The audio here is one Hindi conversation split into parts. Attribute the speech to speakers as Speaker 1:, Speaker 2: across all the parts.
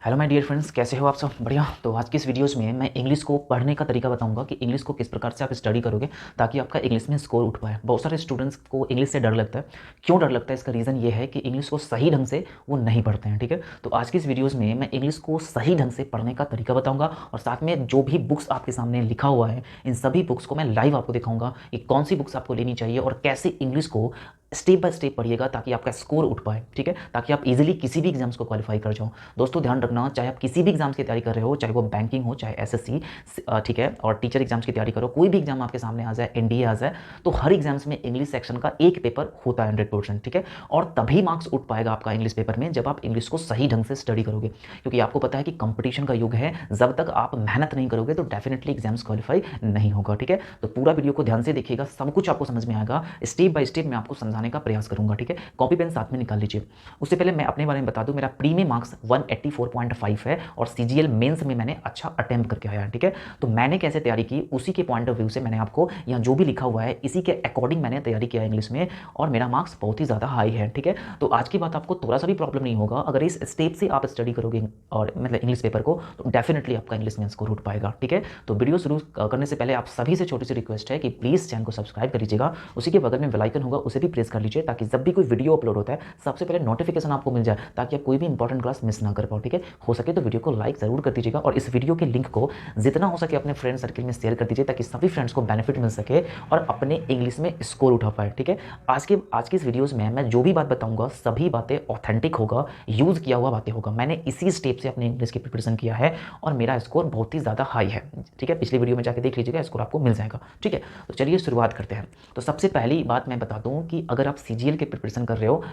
Speaker 1: हेलो माय डियर फ्रेंड्स, कैसे हो आप सब? बढ़िया। तो आज की इस वीडियोस में मैं इंग्लिश को पढ़ने का तरीका बताऊंगा कि इंग्लिश को किस प्रकार से आप स्टडी करोगे ताकि आपका इंग्लिश में स्कोर उठ पाए। बहुत सारे स्टूडेंट्स को इंग्लिश से डर लगता है। क्यों डर लगता है? इसका रीज़न ये है कि इंग्लिश को सही ढंग से वो नहीं पढ़ते हैं। ठीक है, तो आज की इस वीडियोज़ में मैं इंग्लिश को सही ढंग से पढ़ने का तरीका बताऊँगा और साथ में जो भी बुक्स आपके सामने लिखा हुआ है इन सभी बुक्स को मैं लाइव आपको दिखाऊंगा कि कौन सी बुक्स आपको लेनी चाहिए और कैसे इंग्लिश को स्टेप बाय स्टेप पढ़िएगा ताकि आपका स्कोर उठ पाए। ठीक है, ताकि आप इजीली किसी भी एग्जाम्स को क्वालिफाई कर जाओ। दोस्तों ध्यान रखना, चाहे आप किसी भी एग्जाम्स की तैयारी कर रहे हो, चाहे वो बैंकिंग हो चाहे एसएससी, ठीक है, और टीचर एग्जाम्स की तैयारी करो, कोई भी एग्जाम आपके सामने आ जाए, एनडीए आ जाए, तो हर एग्जाम्स में इंग्लिश सेक्शन का एक पेपर होता है 100%। ठीक है, और तभी मार्क्स उठ पाएगा आपका इंग्लिश पेपर में जब आप इंग्लिश को सही ढंग से स्टडी करोगे, क्योंकि आपको पता है कि कंपटीशन का युग है। जब तक आप मेहनत नहीं करोगे तो डेफिनेटली एग्जाम्स क्वालिफाई नहीं होगा। ठीक है, तो पूरा वीडियो को ध्यान से देखिएगा, सब कुछ आपको समझ में आएगा। स्टेप बाय स्टेप मैं आपको समझाने का प्रयास करूंगा। ठीक है, कॉपी पेन साथ में निकाल लीजिए। उससे पहले मैं अपने बारे में बता दूं, मेरा प्री में मार्क्स 184.5 है और सीजीएल मेंस में मैंने अच्छा अटेम्प्ट करके आया। ठीक है, तो मैंने कैसे तैयारी की उसी के पॉइंट ऑफ व्यू से मैंने आपको यहाँ जो भी लिखा हुआ है इसी के अकॉर्डिंग मैंने तैयारी किया इंग्लिश में और मेरा मार्क्स बहुत ही ज़्यादा हाई है। ठीक है, तो आज की बात आपको थोड़ा सा भी प्रॉब्लम नहीं होगा अगर इस स्टेप से आप स्टडी करोगे और मतलब इंग्लिश पेपर को, तो डेफिनेटली आपका इंग्लिश में स्कोर उठ पाएगा। ठीक है, तो वीडियो शुरू करने से पहले आप सभी से छोटी सी रिक्वेस्ट है कि प्लीज़ चैनल को सब्सक्राइब कर लीजिएगा। उसी के बगल में बेल आइकन होगा, उसे भी प्रेस कर लीजिए ताकि जब भी कोई वीडियो अपलोड होता है सबसे पहले नोटिफिकेशन आपको मिल जाए, ताकि आप कोई भी इंपॉर्टेंट क्लास मिस ना कर पाओ। ठीक है, हो सके तो वीडियो को लाइक जरूर कर दीजिएगा और इस वीडियो के लिंक को जितना हो सके अपने फ्रेंड सर्कल में शेयर कर दीजिए ताकि सभी फ्रेंड्स को बेनिफिट मिल सके और अपने इंग्लिश में स्कोर उठा पाए। ठीक है, आज की इस वीडियोस में मैं जो भी बात बताऊंगा सभी बातें ऑथेंटिक होगा, यूज किया हुआ बातें होगा। मैंने इसी स्टेप से अपने इंग्लिश की प्रिपरेशन किया है और मेरा स्कोर बहुत ही ज़्यादा हाई है। ठीक है, पिछली वीडियो में जाकर देख लीजिएगा, स्कोर आपको मिल जाएगा। ठीक है, तो चलिए शुरुआत करते हैं। तो सबसे पहली बात मैं बता दूं कि अगर आप सीजीएल के प्रिपरेशन कर रहे हो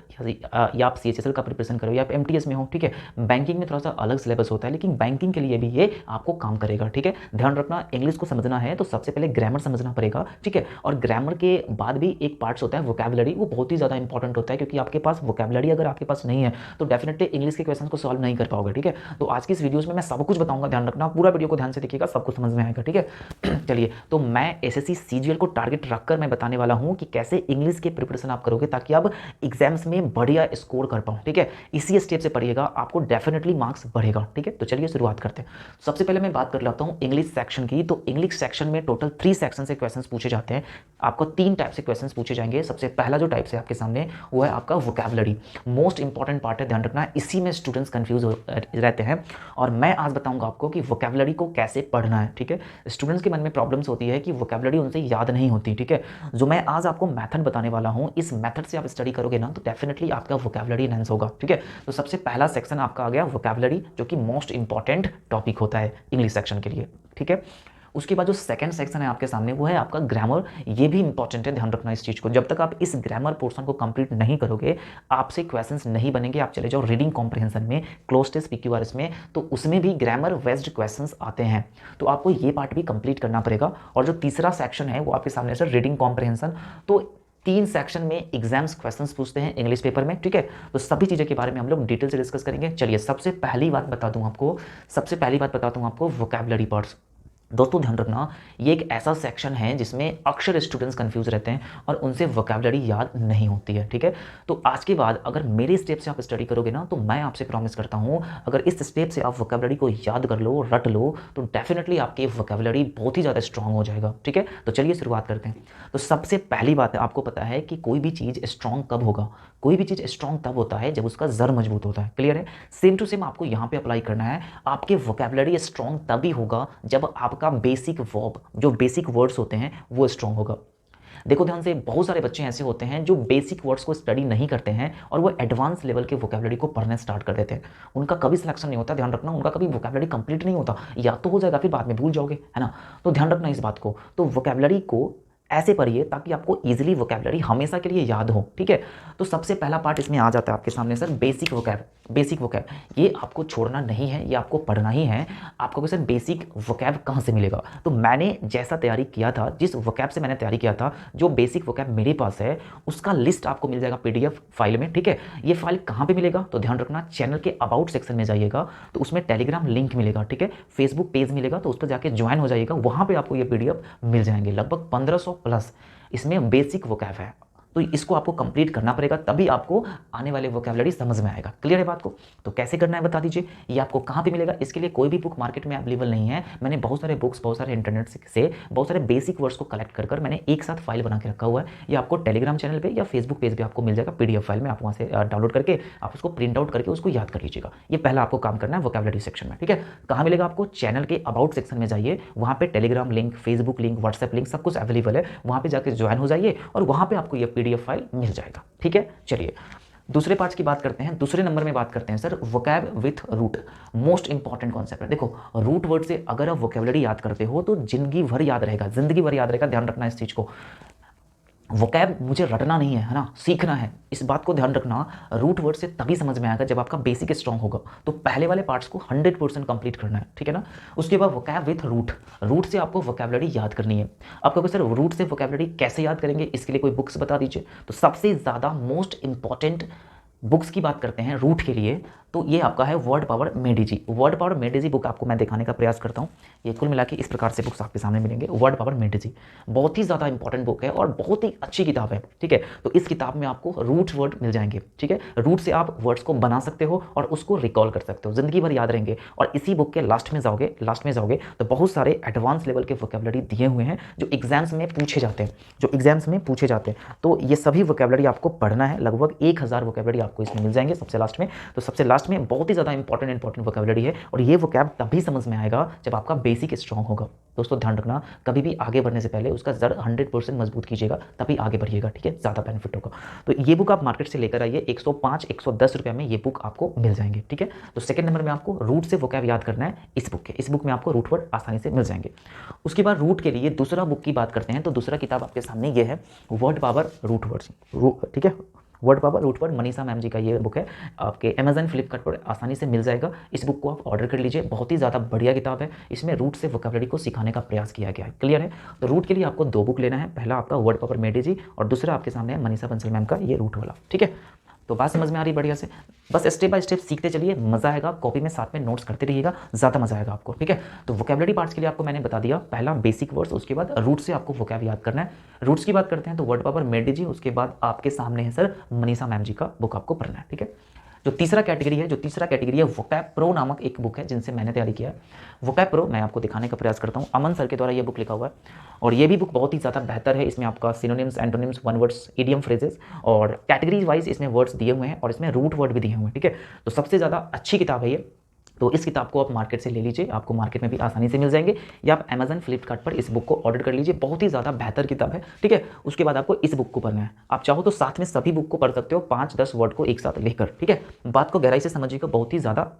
Speaker 1: या आप सीएचएसएल का प्रिपरेशन कर रहे हो या आप एमटीएस में हो, ठीक है, बैंकिंग में थोड़ा सा अलग सिलेबस होता है लेकिन बैंकिंग के लिए भी ये आपको काम करेगा। ठीक है, ध्यान रखना, इंग्लिश को समझना है तो सबसे पहले ग्रामर समझना पड़ेगा। ठीक है, और ग्रामर के बाद भी एक पार्ट्स होता है वोकैबुलरी, वो बहुत ही ज़्यादा इंपॉर्टेंट होता है क्योंकि आपके पास वोकैबुलरी अगर आपके पास नहीं है तो डेफिनेटली इंग्लिश के क्वेश्चन को सॉल्व नहीं कर पाओगे। ठीक है, तो आज की इस वीडियोस में मैं सब कुछ बताऊंगा, ध्यान रखना, पूरा वीडियो को ध्यान से देखिएगा, सब कुछ समझ में आएगा। ठीक है, चलिए, तो मैं एसएससी सीजीएल को टारगेट रखकर मैं बताने वाला हूं कि कैसे इंग्लिश के प्रिपरेशन आप करोगे ताकि आप एग्जाम्स में बढ़िया स्कोर कर पाओ। ठीक है, इसी स्टेप से पढ़िएगा, आपको डेफिनेटली मार्क्स बढ़ेगा। ठीक है, तो चलिए शुरुआत करते हैं। सबसे पहले मैं बात कर लेता हूं इंग्लिश सेक्शन की। तो इंग्लिश सेक्शन में टोटल 3 सेक्शन से क्वेश्चंस पूछे जाते हैं। आपको 3 टाइप से क्वेश्चंस पूछे जाएंगे। सबसे पहला जो टाइप से आपके सामने वो है आपका वोकैबुलरी, मोस्ट इंपॉर्टेंट पार्ट है, ध्यान रखना, इसी में स्टूडेंट्स कंफ्यूज रहते हैं और मैं आज बताऊंगा आपको कि वोकैबुलरी को कैसे पढ़ना है। ठीक है, स्टूडेंट्स के मन में प्रॉब्लम्स होती है कि वोकैबुलरी उनसे याद नहीं होती। ठीक है, जो मैं आज आपको मेथड बताने वाला हूं, इस मेथड से आप स्टडी करोगे ना तो डेफिनेटली आपका वोकैबुलरी एनहांस होगा। ठीक है, तो सबसे पहला सेक्शन आपका आ गया वोकैबुलरी, जो कि मोस्ट इंपॉर्टेंट टॉपिक होता है इंग्लिश सेक्शन के लिए। ठीक है, उसके बाद जो सेकंड सेक्शन है आपके सामने वो है आपका ग्रामर। ये भी इंपॉर्टेंट है, ध्यान रखना इस चीज को। जब तक आप इस ग्रामर पोर्शन को कंप्लीट नहीं करोगे आपसे क्वेश्चंस नहीं बनेंगे। आप चले जाओ रीडिंग कॉम्प्रिहेंशन में, क्लोज टेस्ट पीक्यूआरएस में, तो उसमें भी ग्रामर बेस्ड क्वेश्चंस आते हैं, तो आपको ये पार्ट भी कंप्लीट करना पड़ेगा। और जो तीसरा सेक्शन है वो आपके सामने से रीडिंग कॉम्प्रिहेंशन। तो 3 सेक्शन में एग्जाम्स क्वेश्चंस पूछते हैं इंग्लिश पेपर में। ठीक है, तो सभी चीज़ों के बारे में हम लोग डिटेल से डिस्कस करेंगे। चलिए, सबसे पहली बात बताता हूं आपको वोकैबुलरी पार्ट्स। दोस्तों ध्यान रखना, ये एक ऐसा सेक्शन है जिसमें अक्सर स्टूडेंट्स कंफ्यूज रहते हैं और उनसे वोकैबुलरी याद नहीं होती है। ठीक है, तो आज के बाद अगर मेरे स्टेप से आप स्टडी करोगे ना तो मैं आपसे प्रॉमिस करता हूं, अगर इस स्टेप से आप वोकैबुलरी को याद कर लो, रट लो, तो डेफिनेटली आपकी वोकैबुलरी बहुत ही ज़्यादा स्ट्रांग हो जाएगा। ठीक है, तो चलिए शुरुआत करते हैं। तो सबसे पहली बात है, आपको पता है कि कोई भी चीज़ स्ट्रांग कब होगा? कोई भी चीज़ स्ट्रांग तब होता है जब उसका जर मजबूत होता है। क्लियर है? सेम टू सेम आपको यहाँ पे अप्लाई करना है। आपके वोकैबुलरी स्ट्रांग तभी होगा जब आपका बेसिक वर्ब, जो बेसिक वर्ड्स होते हैं, वो स्ट्रांग होगा। देखो ध्यान से, बहुत सारे बच्चे ऐसे होते हैं जो बेसिक वर्ड्स को स्टडी नहीं करते हैं और वो एडवांस लेवल के वोकैबुलरी को पढ़ना स्टार्ट कर देते हैं। उनका कभी सिलेक्शन नहीं होता, ध्यान रखना, उनका कभी वोकैबुलरी कंप्लीट नहीं होता, या तो हो जाएगा फिर बाद में भूल जाओगे, है ना। तो ध्यान रखना इस बात को। तो वोकैबुलरी को ऐसे पढ़िए ताकि आपको इजीली वोकैबुलरी हमेशा के लिए याद हो। ठीक है, तो सबसे पहला पार्ट इसमें आ जाता है आपके सामने sir, basic vocab. Basic vocab ये आपको छोड़ना नहीं है, ये आपको पढ़ना ही है। आपको सर बेसिक वोकैब कहाँ से मिलेगा? तो मैंने जैसा तैयारी किया था, जिस वोकैब से मैंने तैयारी किया था, जो बेसिक वोकैब मेरे पास है उसका लिस्ट आपको मिल जाएगा पीडीएफ फाइल में। ठीक है, ये फाइल कहाँ पे मिलेगा? तो ध्यान रखना, चैनल के अबाउट सेक्शन में जाइएगा तो उसमें टेलीग्राम लिंक मिलेगा। ठीक है, फेसबुक पेज मिलेगा तो उस पर जाके ज्वाइन हो जाइएगा, वहाँ पर आपको ये पीडीएफ मिल जाएंगे, लगभग 1500 प्लस इसमें बेसिक वोकैब है। तो इसको आपको कंप्लीट करना पड़ेगा, तभी आपको आने वाले वोकैबुलरी समझ में आएगा। क्लियर है बात को? तो कैसे करना है बता दीजिए। ये आपको कहाँ पे मिलेगा? इसके लिए कोई भी बुक मार्केट में अवेलेबल नहीं है। मैंने बहुत सारे बुक्स, बहुत सारे इंटरनेट से बहुत सारे बेसिक वर्ड्स को कलेक्ट कर मैंने एक साथ फाइल बना के रखा हुआ है। ये आपको टेलीग्राम चैनल पे या फेसबुक पेज पे आपको मिल जाएगा PDF फाइल में। आप वहाँ से डाउनलोड करके आप उसको प्रिंट आउट करके उसको याद कर लीजिएगा। ये पहला आपको काम करना है वोकैबुलरी सेक्शन में, ठीक है। कहाँ मिलेगा आपको? चैनल के अबाउट सेक्शन में जाइए, वहाँ पे Telegram link, Facebook link, WhatsApp link सब कुछ अवेलेबल है। वहाँ पे जाकर ज्वाइन हो जाइए और वहाँ पे आपको ये PDF फाइल मिल जाएगा, ठीक है। चलिए दूसरे पार्ट की बात करते हैं। दूसरे नंबर में बात करते हैं sir vocab with root. Most important concept है। देखो रूट वर्ड से अगर आप वोकैबुलरी याद करते हो तो जिंदगी भर याद रहेगा, जिंदगी भर याद रहेगा। ध्यान रखना इस चीज़ को। वोकैब मुझे रटना नहीं है, है ना, सीखना है। इस बात को ध्यान रखना। रूट वर्ड से तभी समझ में आएगा जब आपका बेसिक स्ट्रांग होगा। तो पहले वाले पार्ट्स को 100% कंप्लीट करना है, ठीक है ना। उसके बाद वोकैब विथ रूट। रूट से आपको वोकैबुलरी याद करनी है। आप कहोगे सर रूट से वोकैबुलरी कैसे याद करेंगे, इसके लिए कोई बुक्स बता दीजिए। तो सबसे ज़्यादा मोस्ट इंपॉर्टेंट बुक्स की बात करते हैं रूट के लिए, तो ये आपका है word power made easy. Word power made easy book आपको मैं दिखाने का प्रयास करता हूँ। ये कुल मिला के इस प्रकार से बुक्स आपके सामने मिलेंगे। वर्ड पावर मेडिजी बहुत ही ज़्यादा इंपॉर्टेंट बुक है और बहुत ही अच्छी किताब है, ठीक है। तो इस किताब में आपको रूट वर्ड मिल जाएंगे, ठीक है। रूट से आप वर्ड्स को बना सकते हो और उसको रिकॉल कर सकते हो, जिंदगी भर याद रहेंगे। और इसी बुक के लास्ट में जाओगे तो बहुत सारे एडवांस लेवल के वोकैबुलरी दिए हुए हैं जो एग्जाम्स में पूछे जाते हैं। तो ये सभी वोकैबुलरी आपको पढ़ना है। लगभग 1000 वोकैबुलरी आपको इसमें मिल जाएंगे सबसे लास्ट में। तो सबसे लास्ट में बहुत ही ज़्यादा इंपॉर्टेंट वोकैबुलरी है और ये वोकैब तभी समझ में आएगा जब आपका बेसिक स्ट्रांग होगा। दोस्तों ध्यान रखना, कभी भी आगे बढ़ने से पहले उसका जड़ 100% मजबूत कीजिएगा, तभी आगे बढ़िएगा, ठीक है। ज़्यादा बेनिफिट होगा। तो ये बुक आप मार्केट से लेकर आइए। 105-110 रुपये में ये बुक आपको मिल जाएंगे, ठीक है। तो सेकंड नंबर में आपको रूट से वोकैब याद करना है इस बुक में आपको रूट वर्ड आसानी से मिल जाएंगे। उसके बाद रूट के लिए दूसरा बुक की बात करते हैं तो दूसरा किताब आपके सामने ये है, वर्ड पावर रूट वर्ड्स, ठीक है। Word power root word, Manisha ma'am ji का ये बुक है। आपके अमेजन फ्लिपकार्ट पर आसानी से मिल जाएगा। इस बुक को आप ऑर्डर कर लीजिए। बहुत ही ज़्यादा बढ़िया किताब है। इसमें रूट से वोकैबुलरी को सिखाने का प्रयास किया गया है। क्लियर है? तो रूट के लिए आपको 2 बुक लेना है। पहला आपका वर्ड पावर मेडिजी और दूसरा आपके सामने है मनीषा बंसल मैम का ये रूट वाला, ठीक है। तो बात समझ में आ रही बढ़िया से? बस स्टेप बाय स्टेप सीखते चलिए, मजा आएगा। कॉपी में साथ में नोट्स करते रहिएगा, ज़्यादा मजा आएगा आपको, ठीक है। तो वोकैबुलरी पार्ट्स के लिए आपको मैंने बता दिया, पहला बेसिक वर्ड्स, उसके बाद रूट से आपको वोकैब याद करना है। रूट्स की बात करते हैं तो वर्ड पावर मेडिजी, उसके बाद आपके सामने है सर मनीषा मैम जी का बुक आपको पढ़ना है, ठीक है। जो तीसरा कैटेगरी है वोकैब प्रो नामक एक बुक है जिनसे मैंने तैयारी किया है। वोकैब प्रो मैं आपको दिखाने का प्रयास करता हूँ। अमन सर के द्वारा ये बुक लिखा हुआ है और ये भी बुक बहुत ही ज़्यादा बेहतर है। इसमें आपका synonyms, antonyms, one words, idiom phrases और कैटेगरी वाइज इसमें वर्ड्स दिए हुए हैं और इसमें रूट वर्ड भी दिए हुए हैं, ठीक है। तो सबसे ज़्यादा अच्छी किताब है ये। तो इस किताब को आप मार्केट से ले लीजिए, आपको मार्केट में भी आसानी से मिल जाएंगे, या आप अमेजन फ्लिपकार्ट पर इस बुक को ऑर्डर कर लीजिए। बहुत ही ज़्यादा बेहतर किताब है, ठीक है। उसके बाद आपको इस बुक को पढ़ना है। आप चाहो तो साथ में सभी बुक को पढ़ सकते हो, 5-10 वर्ड को एक साथ लेकर, ठीक है। बात को गहराई से समझिएगा, बहुत ही ज़्यादा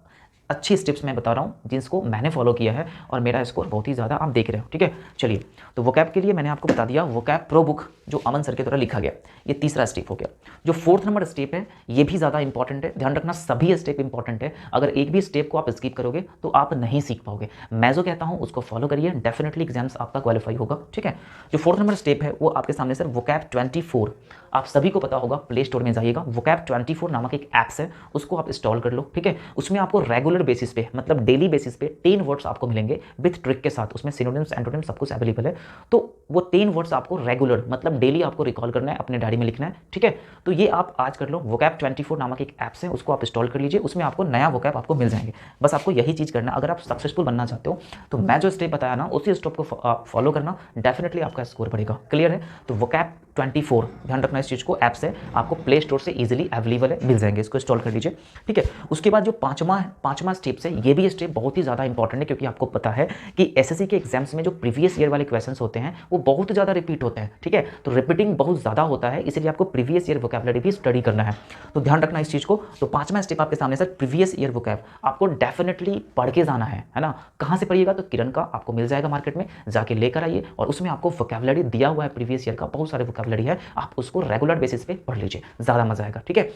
Speaker 1: अच्छी स्टेप्स मैं बता रहा हूँ जिसको मैंने फॉलो किया है और मेरा स्कोर बहुत ही ज़्यादा आप देख रहे हो, ठीक है। चलिए, तो वोकैब के लिए मैंने आपको बता दिया वोकैब प्रो बुक जो अमन सर के द्वारा लिखा गया, ये तीसरा स्टेप हो गया। जो 4th नंबर स्टेप है ये भी ज़्यादा इंपॉर्टेंट है। ध्यान रखना, सभी स्टेप इंपॉर्टेंट है। अगर एक भी स्टेप को आप स्किप करोगे तो आप नहीं सीख पाओगे। मैं जो कहता हूँ उसको फॉलो करिए, डेफिनेटली एग्जाम्स आपका क्वालिफाई होगा, ठीक है। जो 4th नंबर स्टेप है वो आपके सामने सर वोकैब 24, आप सभी को पता होगा, प्ले स्टोर में जाइएगा, वोकैब 24 नामक एक ऐप्स है, उसको आप इंस्टॉल कर लो, ठीक है। उसमें आपको रेगुलर बेसिस पे, मतलब डेली बेसिस पे 10 वर्ड्स आपको मिलेंगे विथ ट्रिक के साथ। उसमें सिनोनिम्स, एंटोनिम्स सब कुछ अवेलेबल है। तो वो 10 वर्ड्स आपको रेगुलर, मतलब डेली आपको रिकॉल करना है, अपने डायरी में लिखना है, ठीक है। तो ये आप आज कर लो। वोकैब 24 नामक एक ऐप्स है, उसको आप इंस्टॉल कर लीजिए। उसमें आपको नया वोकैब आपको मिल जाएंगे। बस आपको यही चीज़ करना। अगर आप सक्सेसफुल बनना चाहते हो तो मैं जो स्टेप बताया ना, उसी स्टेप को फॉलो करना, डेफिनेटली आपका स्कोर बढ़ेगा। क्लियर है? तो वोकैब 24, ध्यान रखना इस चीज़ को, ऐप्स है, आपको प्ले स्टोर से इजीली अवेलेबल है, मिल जाएंगे, इसको इंस्टॉल कर लीजिए, ठीक है। उसके बाद जो पांचवा स्टेप है, ये भी स्टेप बहुत ही ज़्यादा इंपॉर्टेंट है, क्योंकि आपको पता है कि एसएससी के एग्जाम्स में जो प्रीवियस ईयर वाले क्वेश्चंस होते हैं वो बहुत ज़्यादा रिपीट होते हैं, ठीक है। तो रिपीटिंग बहुत ज़्यादा होता है, इसलिए आपको प्रीवियस ईयर वोकैबुलरी भी स्टडी करना है। तो ध्यान रखना इस चीज़ को। तो 5वां स्टेप आपके सामने सर प्रीवियस ईयर वोकैब, आपको डेफिनेटली पढ़ के जाना है ना। कहाँ से पढ़िएगा? तो किरण का आपको मिल जाएगा मार्केट में, जाके लेकर आइए और उसमें आपको वोकैबुलरी दिया हुआ है प्रीवियस ईयर का, बहुत सारे वोकैबुलरी है, आप उसको रेगुलर बेसिस पे पढ़ लीजिए, ज़्यादा मजा आएगा, ठीक है।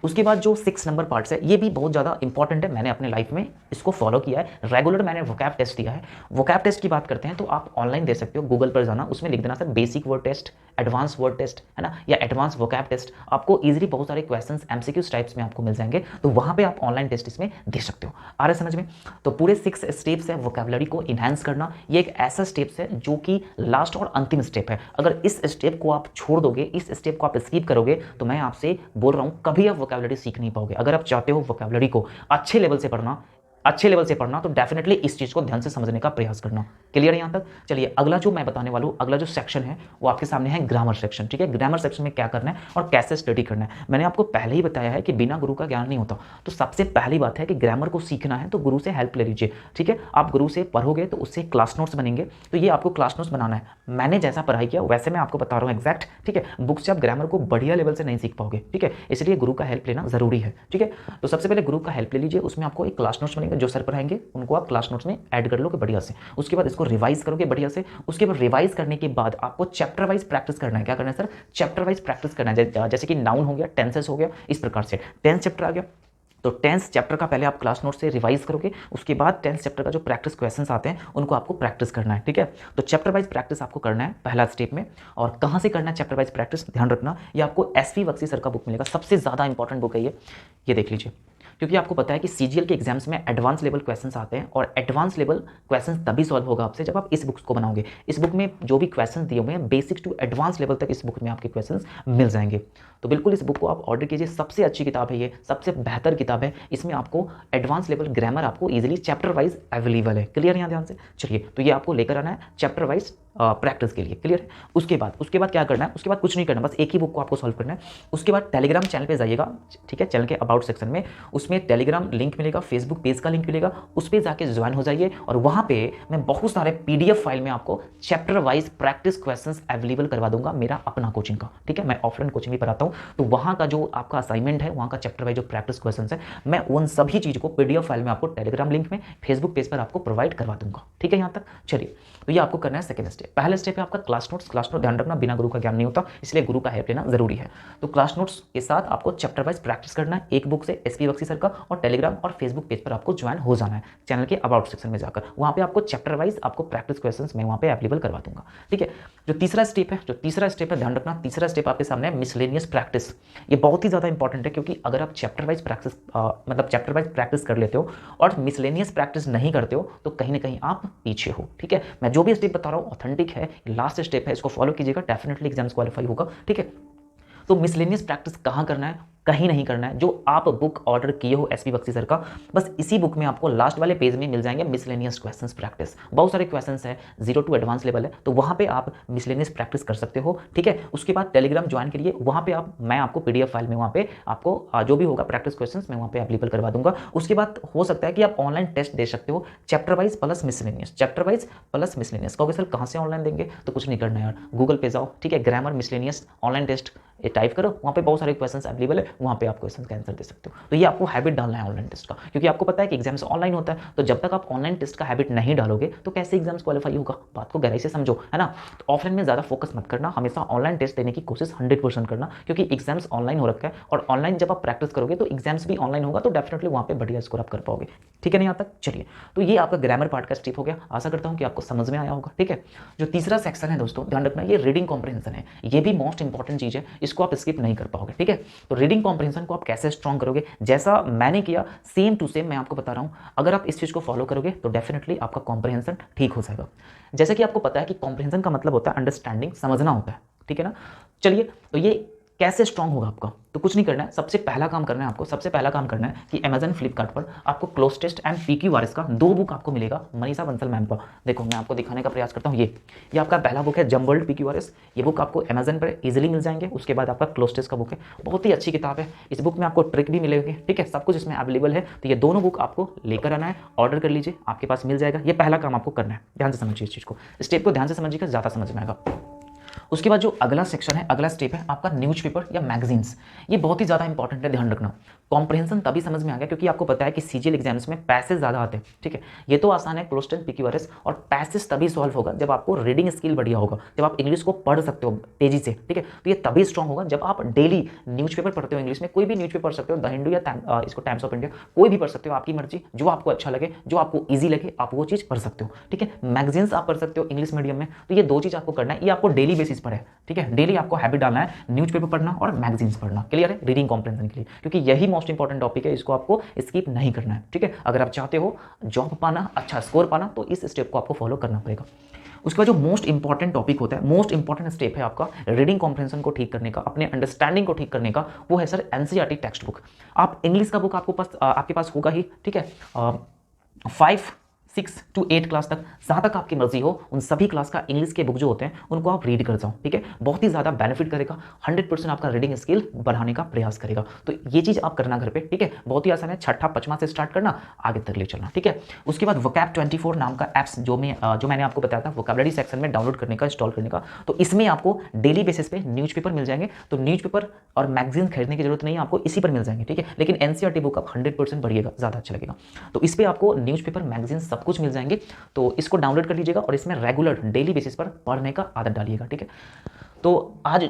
Speaker 1: उसके बाद जो 6 नंबर पार्ट्स है ये भी बहुत ज़्यादा इंपॉर्टेंट है, मैंने अपने लाइफ में इसको फॉलो किया है, रेगुलर मैंने वोकैब टेस्ट दिया है। वोकैब टेस्ट की बात करते हैं तो आप ऑनलाइन दे सकते हो, गूगल पर जाना, उसमें लिख देना sir basic word test, advance word test, है ना, या एडवांस वोकैब टेस्ट। आपको इजीली बहुत सारे क्वेश्चंस एमसीक्यूज टाइप्स में आपको मिल जाएंगे, तो वहाँ पे आप ऑनलाइन टेस्ट इसमें दे सकते हो। आ रहा है समझ में? तो पूरे 6 स्टेप्स है वोकैबुलरी को इन्हांस करना, ये एक ऐसा स्टेप्स है जो कि लास्ट और अंतिम स्टेप है। अगर इस स्टेप को आप छोड़ दोगे, इस स्टेप को आप स्किप करोगे, तो मैं आपसे बोल रहा हूँ कभी आप वोकैबुलरी सीख नहीं पाओगे। अगर आप चाहते हो वोकैबुलरी को अच्छे लेवल से पढ़ना तो डेफिनेटली इस चीज को ध्यान से समझने का प्रयास करना। क्लियर है यहां तक? चलिए अगला जो मैं बताने वाला हूं, अगला जो सेक्शन है वो आपके सामने है ग्रामर सेक्शन। ठीक है, ग्रामर सेक्शन में क्या करना है और कैसे स्टडी करना है, मैंने आपको पहले ही बताया है कि बिना गुरु का ज्ञान नहीं होता। तो सबसे पहली बात है कि ग्रामर को सीखना है तो गुरु से हेल्प ले लीजिए। ठीक है, आप गुरु से पढ़ोगे तो उससे क्लास नोट्स बनेंगे, तो ये आपको क्लास नोट्स बनाना है। मैंने जैसा पढ़ाई किया वैसे मैं आपको बता रहा हूँ एग्जैक्ट। ठीक है, बुक से आप ग्रामर को बढ़िया लेवल से नहीं सीख पाओगे। ठीक है, इसलिए गुरु का हेल्प लेना जरूरी है। ठीक है, तो सबसे पहले गुरु का हेल्प ले लीजिए, उसमें आपको एक क्लास नोट्स बनेंगे, जो सर पढ़ाएंगे उनको आप क्लास नोट्स में ऐड कर लोगे बढ़िया से। उसके बाद इसको रिवाइज करोगे बढ़िया से। उसके बाद रिवाइज करने के बाद आपको चैप्टर वाइज प्रैक्टिस करना है। क्या करना है सर? चैप्टर वाइज प्रैक्टिस करना है। जैसे कि नाउन हो गया, टेंसेस हो गया, इस प्रकार से 10th चैप्टर आ गया तो 10th चैप्टर का पहले आप क्लास नोट से रिवाइज करोगे, उसके बाद 10th चैप्टर का जो प्रैक्टिस क्वेश्चंस आते हैं उनको आपको प्रैक्टिस करना है। ठीक है, तो चैप्टर वाइज प्रैक्टिस आपको करना है पहला स्टेप में। और कहाँ से करना है चैप्टर वाइज प्रैक्टिस, ध्यान रखना, ये आपको एसपी बख्शी सर का बुक मिलेगा, सबसे ज़्यादा इंपॉर्टेंट बुक है ये देख लीजिए। क्योंकि आपको पता है कि सीजीएल के एग्जाम्स में एडवांस लेवल क्वेश्चंस आते हैं, और एडवांस लेवल क्वेश्चंस तभी सॉल्व होगा आपसे जब आप इस बुक्स को बनाओगे। इस बुक में जो भी क्वेश्चंस दिए हुए हैं बेसिक टू एडवांस लेवल तक इस बुक में आपके क्वेश्चंस मिल जाएंगे। तो बिल्कुल इस बुक को आप ऑर्डर कीजिए, सबसे अच्छी किताब है ये, सबसे बेहतर किताब है। इसमें आपको एडवांस लेवल ग्रामर आपको इजीली चैप्टर वाइज अवेलेबल है। क्लियर है यहाँ ध्यान से? चलिए, तो ये आपको लेकर आना है चैप्टर वाइज प्रैक्टिस के लिए। क्लियर है? उसके बाद क्या करना है? उसके बाद कुछ नहीं करना, बस एक ही बुक को आपको सॉल्व करना है। उसके बाद टेलीग्राम चैनल पे जाइएगा। ठीक है, चैनल के अबाउट सेक्शन में उसमें टेलीग्राम लिंक मिलेगा, फेसबुक पेज का लिंक मिलेगा, उस पर जाके ज्वाइन हो जाइए। और वहाँ पे मैं बहुत सारे पीडीएफ फाइल में आपको chapter wise practice questions available करवा दूंगा, मेरा अपना कोचिंग का। ठीक है, मैं ऑफलाइन कोचिंग भी पढ़ाता हूँ, तो वहाँ का जो आपका असाइनमेंट है, वहाँ का चैप्टर वाइज जो प्रैक्टिस क्वेश्चंस है, मैं उन सभी चीज़ को पीडीएफ फाइल में आपको टेलीग्राम लिंक में, फेसबुक पेज पर आपको प्रोवाइड करवा दूंगा। ठीक है यहाँ तक? चलिए, तो ये आपको करना है सेकंड स्टेप। पहला स्टेप है आपका क्लास नोट्स। क्लास नोट ध्यान रखना, बिना गुरु का ज्ञान नहीं होता, इसलिए गुरु का हेल्प लेना जरूरी है। तो क्लास नोट्स के साथ आपको चैप्टर वाइज प्रैक्टिस करना है, एक बुक से एसपी बख्शी सर का, और टेलीग्राम और फेसबुक पेज पर आपको ज्वाइन हो जाना है चैनल के अबाउट सेक्शन में जाकर। वहाँ पे आपको चैप्टर वाइज आपको प्रैक्टिस क्वेश्चंस मैं वहाँ पे अवेलेबल करवा दूंगा। ठीक है, जो तीसरा स्टेप है ध्यान रखना, तीसरा स्टेप आपके सामने है मिसलेनियस प्रैक्टिस। ये बहुत ही ज़्यादा इंपॉर्टेंट है, क्योंकि अगर आप चैप्टर वाइज प्रैक्टिस कर लेते हो और मिसलेनियस प्रैक्टिस नहीं करते हो तो कहीं ना कहीं आप पीछे हो। ठीक है, मैं जो भी स्टेप बता रहा हूँ ऑथेंटिक है, लास्ट स्टेप है, इसको फॉलो कीजिएगा, डेफिनेटली एग्जाम्स क्वालिफाई होगा। ठीक है, तो मिसलेनियस प्रैक्टिस कहाँ करना है? कहीं नहीं करना है, जो आप बुक ऑर्डर किए हो एसपी बख्शी सर का, बस इसी बुक में आपको लास्ट वाले पेज में मिल जाएंगे मिसलेनियस क्वेश्चंस प्रैक्टिस। बहुत सारे क्वेश्चंस हैं, 0 to एडवांस लेवल है, तो वहाँ पे आप मिसलेनियस प्रैक्टिस कर सकते हो। ठीक है, उसके बाद टेलीग्राम ज्वाइन करिए, वहाँ पे मैं आपको पीडीएफ फाइल में वहाँ पे आपको जो भी होगा प्रैक्टिस क्वेश्चंस मैं वहाँ पे अवेलेबल करवा दूंगा। उसके बाद हो सकता है कि आप ऑनलाइन टेस्ट दे सकते हो, चैप्टर वाइज प्लस मिसलेनियस। कहोगे सर कहाँ से ऑनलाइन देंगे? तो कुछ नहीं करना यार, गूगल पे जाओ, ठीक है, ग्रामर मिसलेनियस ऑनलाइन टेस्ट ये टाइप करो, वहाँ पे बहुत सारे क्वेश्चंस अवेलेबल है, वहाँ पे आप क्वेश्चन का आंसर दे सकते हो। तो ये आपको हैबिट डालना है ऑनलाइन टेस्ट का, क्योंकि आपको पता है कि एग्जाम्स ऑनलाइन होता है, तो जब तक आप ऑनलाइन टेस्ट का हैबिट नहीं डालोगे तो कैसे एग्जाम्स क्वालिफाई होगा? बात को गहराई से समझो, है ना। तो ऑफलाइन में ज़्यादा फोकस मत करना, हमेशा ऑनलाइन टेस्ट देने की कोशिश 100% करना, क्योंकि एग्जाम्स ऑनलाइन हो रखा है, और ऑनलाइन जब आप प्रैक्टिस करोगे तो एग्जाम्स भी ऑनलाइन होगा, तो डेफिनेटली वहाँ पे बढ़िया स्कोर आप कर पाओगे। ठीक है ना यहाँ तक? चलिए, तो ये आपका ग्रामर पार्ट का स्टेप हो गया, आशा करता हूँ कि आपको समझ में आया होगा। ठीक है, जो तीसरा सेक्शन है दोस्तों ध्यान रखना, ये रीडिंग कॉम्प्रिहेंशन है, ये भी मोस्ट इंपॉर्टेंट चीज़ है, इसको आप स्किप नहीं कर पाओगे। ठीक है, तो रीडिंग कॉम्प्रिहेंशन को आप कैसे स्ट्रॉन्ग करोगे, जैसा मैंने किया सेम टू सेम मैं आपको बता रहा हूं, अगर आप इस चीज को फॉलो करोगे तो डेफिनेटली आपका कॉम्प्रिहेंशन ठीक हो जाएगा। जैसे कि आपको पता है कि कॉम्प्रिहेंशन का मतलब होता है अंडरस्टैंडिंग, समझना होता है। ठीक है ना, चलिए, तो ये कैसे स्ट्रॉन्ग होगा आपका? तो कुछ नहीं करना है, सबसे पहला काम करना है कि अमेजन फ्लिपकार्ट पर आपको क्लोज टेस्ट एंड PQRS का 2 बुक आपको मिलेगा मनीषा बंसल मैम का। देखो मैं आपको दिखाने का प्रयास करता हूँ, ये आपका पहला बुक है जम्बल्ड PQRS, ये बुक आपको अमेजन पर इजीली मिल जाएंगे। उसके बाद आपका क्लोज टेस्ट का बुक है, बहुत ही अच्छी किताब है, इस बुक में आपको ट्रिक भी मिलेगी। ठीक है, सब कुछ इसमें अवेलेबल है, तो ये दोनों बुक आपको लेकर आना है, ऑर्डर कर लीजिए, आपके पास मिल जाएगा। ये पहला काम आपको करना है, ध्यान से समझिए इस चीज़ को, स्टेप को ध्यान से समझिएगा, ज़्यादा समझ में आएगा। उसके बाद जो अगला सेक्शन है, अगला स्टेप है आपका न्यूज़पेपर या मैगजीन्स। ये बहुत ही ज़्यादा इंपॉर्टेंट है, ध्यान रखना। कॉम्प्रहेंशन तभी समझ में आ गया क्योंकि आपको पता है कि सीजीएल एग्जाम्स में पैसेज ज़्यादा आते हैं, ठीक है। ये तो आसान है, क्लोज 10 PQRS, और पैसेज तभी सॉल्व होगा जब आपको रीडिंग स्किल बढ़िया होगा, जब आप इंग्लिश को पढ़ सकते हो तेजी से, ठीक है। तो ये तभी स्ट्रॉन्ग होगा जब आप डेली न्यूज़पेपर पढ़ते हो इंग्लिश में। कोई भी न्यूज़पेपर पढ़ सकते हो, द हिंदू या इसको टाइम्स ऑफ इंडिया, कोई भी पढ़ सकते हो, आपकी मर्जी, जो आपको अच्छा लगे, जो आपको ईजी लगे, आप वो चीज़ पढ़ सकते हो, ठीक है। मैगजीन्स आप पढ़ सकते हो इंग्लिश मीडियम में। तो ये दो चीज़ आपको करना है, ये आपको डेली बेसिस पर है, ठीक है। डेली आपको हैबिट डालना है न्यूज़पेपर पढ़ना और मैगजीन्स पढ़ना, क्लियर है, रीडिंग कॉम्प्रहेंशन के लिए, क्योंकि यही मोस्ट इंपॉर्टेंट टॉपिक है, इसको आपको स्किप नहीं करना है, ठीक है। अगर आप चाहते हो जॉब पाना, अच्छा स्कोर पाना, तो इस स्टेप को आपको फॉलो करना पड़ेगा। उसके बाद जो मोस्ट इंपॉर्टेंट टॉपिक होता है, मोस्ट इंपॉर्टेंट स्टेप है आपका रीडिंग कॉम्प्रहेंशन को ठीक करने का, अपने अंडरस्टैंडिंग को ठीक करने का, वो है सर एनसीईआरटी टेक्स्ट बुक। आप इंग्लिश का बुक आपके पास होगा ही, ठीक है। 5, 6 to 8 क्लास तक, जहाँ तक आपकी मर्जी हो, उन सभी क्लास का इंग्लिश के बुक जो होते हैं उनको आप रीड कर जाओ, ठीक है। बहुत ही ज़्यादा बेनिफिट करेगा, 100% आपका रीडिंग स्किल बढ़ाने का प्रयास करेगा। तो ये चीज़ आप करना घर पे, ठीक है। बहुत ही आसान है, छठा पचमा से स्टार्ट करना, आगे तक ले चलना, ठीक है। उसके बाद वोकैब 24 नाम का ऐप्स जो मैंने आपको बताया था वोकैबुलरी सेक्शन में डाउनलोड करने का, इंस्टॉल करने का, तो इसमें आपको डेली बेसिस पे न्यूज़पेपर मिल जाएंगे। तो न्यूज़पेपर और मैगजीन खरीदने की जरूरत नहीं है, आपको इसी पर मिल जाएंगे, ठीक है। लेकिन एनसीईआरटी बुक आप 100% पढ़िएगा, ज़्यादा अच्छा लगेगा। तो इस पर आपको न्यूज़पेपर मैगजीन सब कुछ मिल जाएंगे। तो इसको डाउनलोड कर लीजिएगा और इसमें रेगुलर डेली बेसिस पर पढ़ने का आदत डालिएगा, ठीक है। तो आज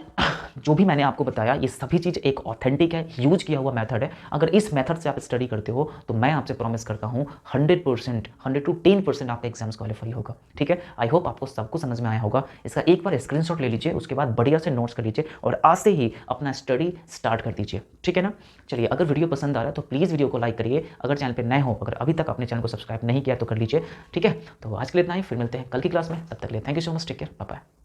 Speaker 1: जो भी मैंने आपको बताया, ये सभी चीज़ एक ऑथेंटिक है, यूज किया हुआ मेथड है। अगर इस मेथड से आप स्टडी करते हो तो मैं आपसे प्रॉमिस करता हूँ 100%, 100 to 10% आपका एग्जाम्स क्वालिफाई होगा, ठीक है। आई होप आपको सब कुछ समझ में आया होगा। इसका एक बार स्क्रीनशॉट ले लीजिए, उसके बाद बढ़िया से नोट्स कर लीजिए और आज से ही अपना स्टडी स्टार्ट कर दीजिए, ठीक है ना। चलिए, अगर वीडियो पसंद आ रहा है तो प्लीज़ वीडियो को लाइक करिए। अगर चैनल पर नए हो, अगर अभी तक अपने चैनल को सब्सक्राइब नहीं किया तो कर लीजिए, ठीक है। तो आज के लिए इतना ही, फिर मिलते हैं कल की क्लास में, तब तक के लिए thank you so much, take care, bye bye.